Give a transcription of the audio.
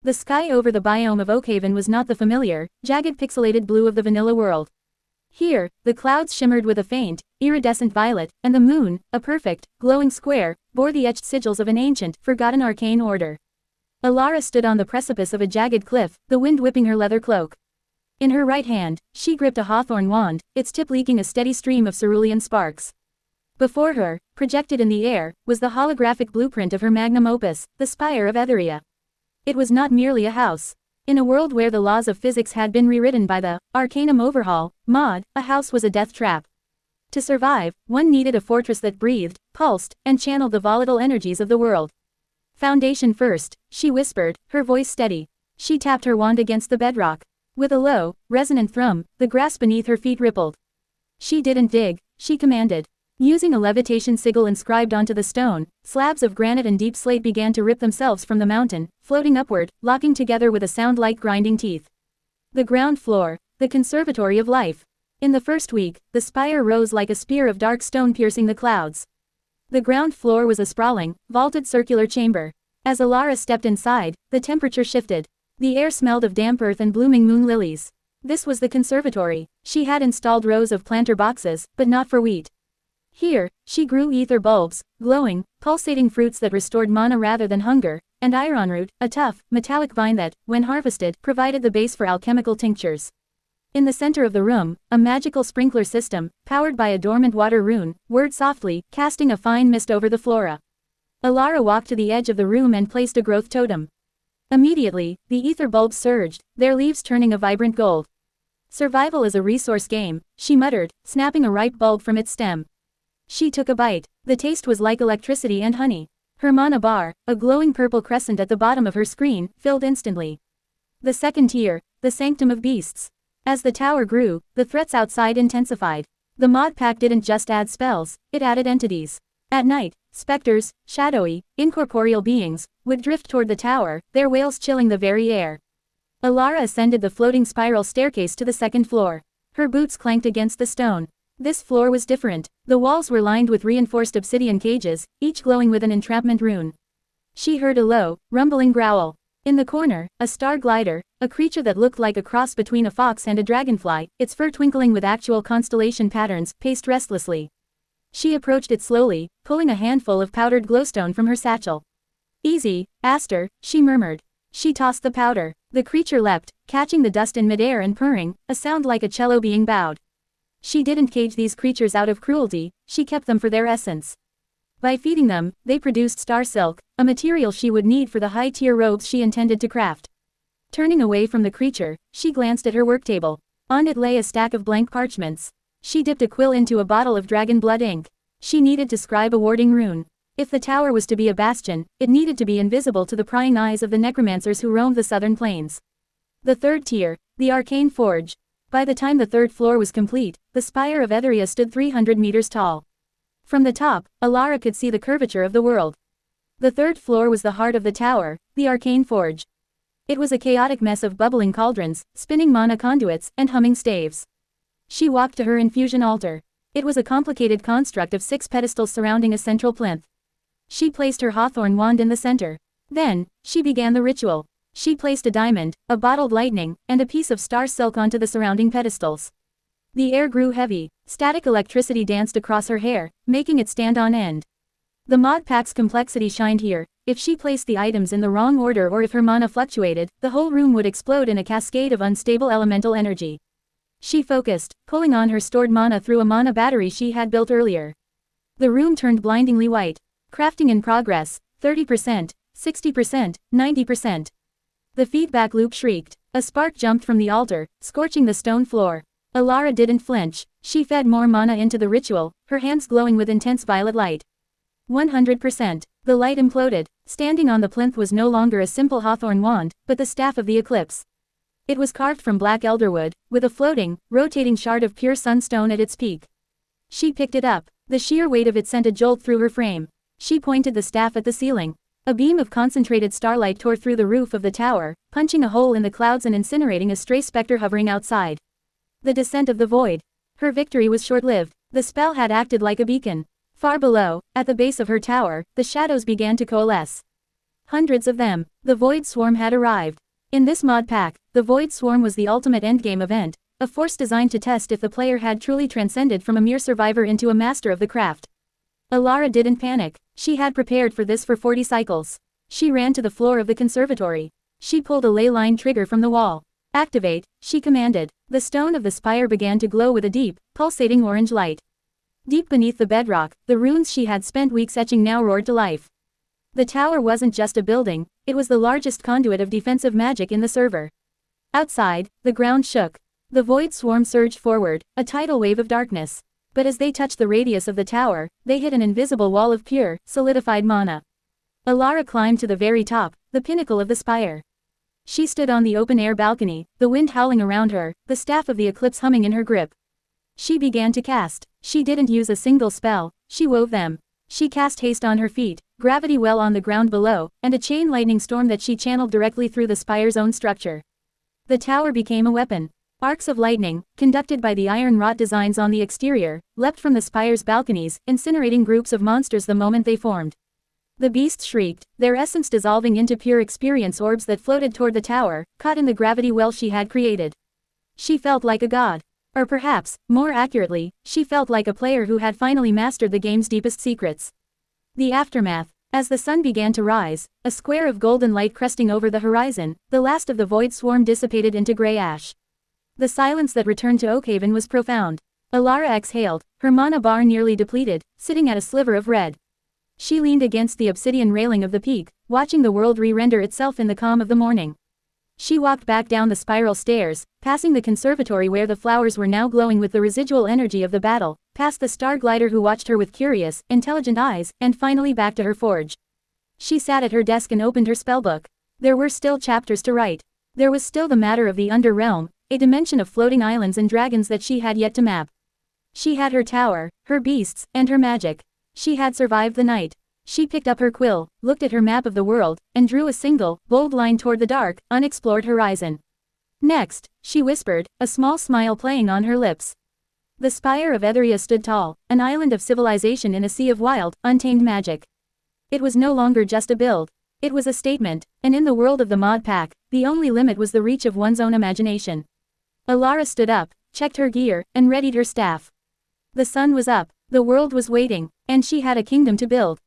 The sky over the biome of Oakhaven was not the familiar, jagged pixelated blue of the vanilla world. Here, the clouds shimmered with a faint, iridescent violet, and the moon, a perfect, glowing square, bore the etched sigils of an ancient, forgotten arcane order. Alara stood on the precipice of a jagged cliff, the wind whipping her leather cloak. In her right hand, she gripped a hawthorn wand, its tip leaking a steady stream of cerulean sparks. Before her, projected in the air, was the holographic blueprint of her magnum opus, the Spire of Etheria. It was not merely a house. In a world where the laws of physics had been rewritten by the Arcanum Overhaul mod, a house was a death trap. To survive, one needed a fortress that breathed, pulsed, and channeled the volatile energies of the world. Foundation first, she whispered, her voice steady. She tapped her wand against the bedrock. With a low, resonant thrum, the grass beneath her feet rippled. She didn't dig, she commanded. Using a levitation sigil inscribed onto the stone, slabs of granite and deep slate began to rip themselves from the mountain, floating upward, locking together with a sound like grinding teeth. The ground floor, the conservatory of life. In the first week, the spire rose like a spear of dark stone piercing the clouds. The ground floor was a sprawling, vaulted circular chamber. As Alara stepped inside, the temperature shifted. The air smelled of damp earth and blooming moon lilies. This was the conservatory. She had installed rows of planter boxes, but not for wheat. Here, she grew ether bulbs, glowing, pulsating fruits that restored mana rather than hunger, and ironroot, a tough, metallic vine that, when harvested, provided the base for alchemical tinctures. In the center of the room, a magical sprinkler system, powered by a dormant water rune, whirred softly, casting a fine mist over the flora. Alara walked to the edge of the room and placed a growth totem. Immediately, the ether bulbs surged, their leaves turning a vibrant gold. Survival is a resource game, she muttered, snapping a ripe bulb from its stem. She took a bite. The taste was like electricity and honey. Her mana bar, a glowing purple crescent at the bottom of her screen, filled instantly. The second tier, the Sanctum of Beasts. As the tower grew, the threats outside intensified. The mod pack didn't just add spells, it added entities. At night, specters, shadowy, incorporeal beings, would drift toward the tower, their wails chilling the very air. Alara ascended the floating spiral staircase to the second floor. Her boots clanked against the stone. This floor was different. The walls were lined with reinforced obsidian cages, each glowing with an entrapment rune. She heard a low, rumbling growl. In the corner, a star glider, a creature that looked like a cross between a fox and a dragonfly, its fur twinkling with actual constellation patterns, paced restlessly. She approached it slowly, pulling a handful of powdered glowstone from her satchel. "Easy, Aster," she murmured. She tossed the powder. The creature leapt, catching the dust in midair and purring, a sound like a cello being bowed. She didn't cage these creatures out of cruelty, she kept them for their essence. By feeding them, they produced star silk, a material she would need for the high-tier robes she intended to craft. Turning away from the creature, she glanced at her worktable. On it lay a stack of blank parchments. She dipped a quill into a bottle of dragon blood ink. She needed to scribe a warding rune. If the tower was to be a bastion, it needed to be invisible to the prying eyes of the necromancers who roamed the southern plains. The third tier, the Arcane Forge. By the time the third floor was complete, the Spire of Etheria stood 300 meters tall. From the top, Alara could see the curvature of the world. The third floor was the heart of the tower, the Arcane Forge. It was a chaotic mess of bubbling cauldrons, spinning mana conduits, and humming staves. She walked to her infusion altar. It was a complicated construct of 6 pedestals surrounding a central plinth. She placed her hawthorn wand in the center. Then, she began the ritual. She placed a diamond, a bottled lightning, and a piece of star silk onto the surrounding pedestals. The air grew heavy, static electricity danced across her hair, making it stand on end. The mod pack's complexity shined here. If she placed the items in the wrong order or if her mana fluctuated, the whole room would explode in a cascade of unstable elemental energy. She focused, pulling on her stored mana through a mana battery she had built earlier. The room turned blindingly white. Crafting in progress, 30%, 60%, 90%. The feedback loop shrieked. A spark jumped from the altar, scorching the stone floor. Alara didn't flinch. She fed more mana into the ritual, her hands glowing with intense violet light. 100%. The light imploded. Standing on the plinth was no longer a simple hawthorn wand, but the staff of the eclipse. It was carved from black elderwood, with a floating, rotating shard of pure sunstone at its peak. She picked it up. The sheer weight of it sent a jolt through her frame. She pointed the staff at the ceiling. A beam of concentrated starlight tore through the roof of the tower, punching a hole in the clouds and incinerating a stray specter hovering outside. The descent of the void. Her victory was short-lived. The spell had acted like a beacon. Far below, at the base of her tower, the shadows began to coalesce. Hundreds of them. The Void Swarm had arrived. In this mod pack, the Void Swarm was the ultimate endgame event, a force designed to test if the player had truly transcended from a mere survivor into a master of the craft. Alara didn't panic. She had prepared for this for 40 cycles. She ran to the floor of the conservatory. She pulled a ley line trigger from the wall. Activate, she commanded. The stone of the spire began to glow with a deep, pulsating orange light. Deep beneath the bedrock, the runes she had spent weeks etching now roared to life. The tower wasn't just a building, it was the largest conduit of defensive magic in the server. Outside, the ground shook. The Void Swarm surged forward, a tidal wave of darkness. But as they touched the radius of the tower, they hit an invisible wall of pure, solidified mana. Alara climbed to the very top, the pinnacle of the spire. She stood on the open-air balcony, the wind howling around her, the staff of the eclipse humming in her grip. She began to cast. She didn't use a single spell, she wove them. She cast haste on her feet, gravity well on the ground below, and a chain lightning storm that she channeled directly through the spire's own structure. The tower became a weapon. Arcs of lightning, conducted by the iron-wrought designs on the exterior, leapt from the spire's balconies, incinerating groups of monsters the moment they formed. The beasts shrieked, their essence dissolving into pure experience orbs that floated toward the tower, caught in the gravity well she had created. She felt like a god. Or perhaps, more accurately, she felt like a player who had finally mastered the game's deepest secrets. The aftermath. As the sun began to rise, a square of golden light cresting over the horizon, the last of the Void Swarm dissipated into grey ash. The silence that returned to Oakhaven was profound. Alara exhaled, her mana bar nearly depleted, sitting at a sliver of red. She leaned against the obsidian railing of the peak, watching the world re-render itself in the calm of the morning. She walked back down the spiral stairs, passing the conservatory where the flowers were now glowing with the residual energy of the battle, past the star glider who watched her with curious, intelligent eyes, and finally back to her forge. She sat at her desk and opened her spellbook. There were still chapters to write. There was still the matter of the Underrealm, a dimension of floating islands and dragons that she had yet to map. She had her tower, her beasts, and her magic. She had survived the night. She picked up her quill, looked at her map of the world, and drew a single, bold line toward the dark, unexplored horizon. Next, she whispered, a small smile playing on her lips. The spire of Etheria stood tall, an island of civilization in a sea of wild, untamed magic. It was no longer just a build. It was a statement, and in the world of the mod pack, the only limit was the reach of one's own imagination. Alara stood up, checked her gear, and readied her staff. The sun was up, the world was waiting, and she had a kingdom to build.